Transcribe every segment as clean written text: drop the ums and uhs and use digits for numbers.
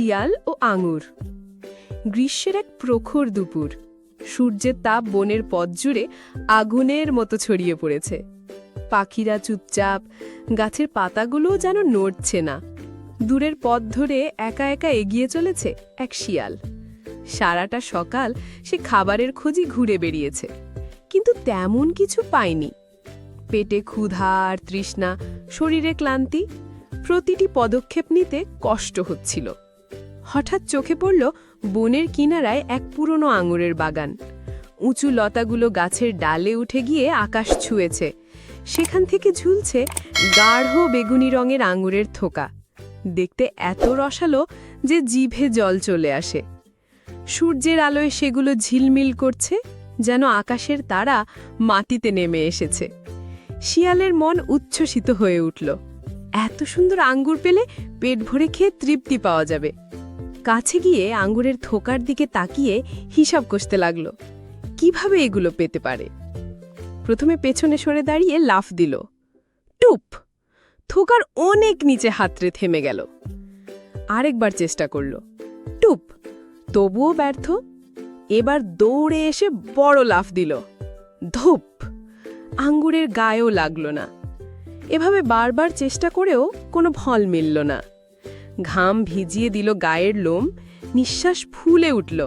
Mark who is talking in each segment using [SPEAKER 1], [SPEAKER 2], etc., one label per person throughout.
[SPEAKER 1] শিয়াল ও আঙুর। গ্রীষ্মের এক প্রখর দুপুর, সূর্যের তাপ বনের পথ জুড়ে আগুনের মতো ছড়িয়ে পড়েছে। পাখিরা চুপচাপ, গাছের পাতাগুলোও যেন নড়ছে না। দূরের পথ ধরে একা একা এগিয়ে চলেছে এক শিয়াল। সারাটা সকাল সে খাবারের খোঁজে ঘুরে বেরিয়েছে, কিন্তু তেমন কিছু পায়নি। পেটে ক্ষুধা আর তৃষ্ণা, শরীরে ক্লান্তি, প্রতিটি পদক্ষেপ নিতে কষ্ট হচ্ছিল। হঠাৎ চোখে পড়ল বনের কিনারায় এক পুরনো আঙুরের বাগান। উঁচু লতাগুলো গাছের ডালে উঠে গিয়ে আকাশ ছুঁয়েছে। সেখান থেকে ঝুলছে গাঢ় বেগুনি রঙের আঙুরের থোকা। দেখতে এত রসালো যে জিভে জল চলে আসে। সূর্যের আলোয় সেগুলো ঝিলমিল করছে, যেন আকাশের তারা মাটিতে নেমে এসেছে। শিয়ালের মন উচ্ছ্বসিত হয়ে উঠল। এত সুন্দর আঙ্গুর পেলে পেট ভরে খেয়ে তৃপ্তি পাওয়া যাবে। কাছে গিয়ে আঙ্গুরের থোকার দিকে তাকিয়ে হিসাব কষতে লাগল, কিভাবে এগুলো পেতে পারে। প্রথমে পেছনে সরে দাঁড়িয়ে লাফ দিল, টুপ! থোকার অনেক নিচে হাতড়ে থেমে গেল। আরেকবার চেষ্টা করল, টুপ! তবুও ব্যর্থ। এবার দৌড়ে এসে বড় লাফ দিল, ধুপ! আঙ্গুরের গায়েও লাগল না। এভাবে বারবার চেষ্টা করেও কোনো ফল মিলল না। ঘাম ভিজিয়ে দিল গায়ের লোম, নিঃশ্বাস ফুলে উঠল।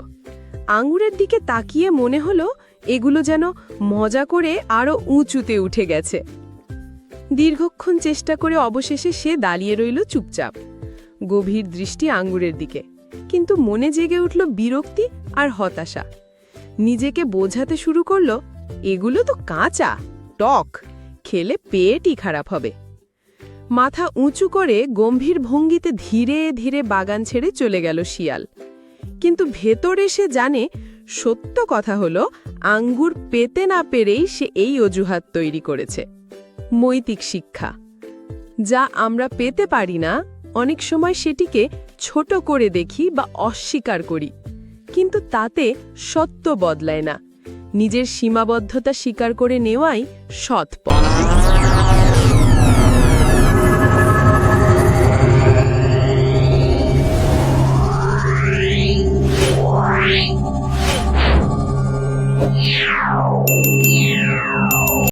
[SPEAKER 1] আঙ্গুরের দিকে তাকিয়ে মনে হলো এগুলো যেন মজা করে আরও উঁচুতে উঠে গেছে। দীর্ঘক্ষণ চেষ্টা করে অবশেষে সে দাঁড়িয়ে রইল চুপচাপ, গভীর দৃষ্টি আঙ্গুরের দিকে। কিন্তু মনে জেগে উঠল বিরক্তি আর হতাশা। নিজেকে বোঝাতে শুরু করল, এগুলো তো কাঁচা, টক, খেলে পেটই খারাপ হবে। মাথা উঁচু করে গম্ভীর ভঙ্গিতে ধীরে ধীরে বাগান ছেড়ে চলে গেল শিয়াল। কিন্তু ভেতরে সে জানে, সত্য কথা হলো আঙ্গুর পেতে না পেরেই সে এই অজুহাত তৈরি করেছে। নৈতিক শিক্ষা, যা আমরা পেতে পারি না, অনেক সময় সেটিকে ছোট করে দেখি বা অস্বীকার করি, কিন্তু তাতে সত্য বদলায় না। নিজের সীমাবদ্ধতা স্বীকার করে নেওয়াই সৎ পথ।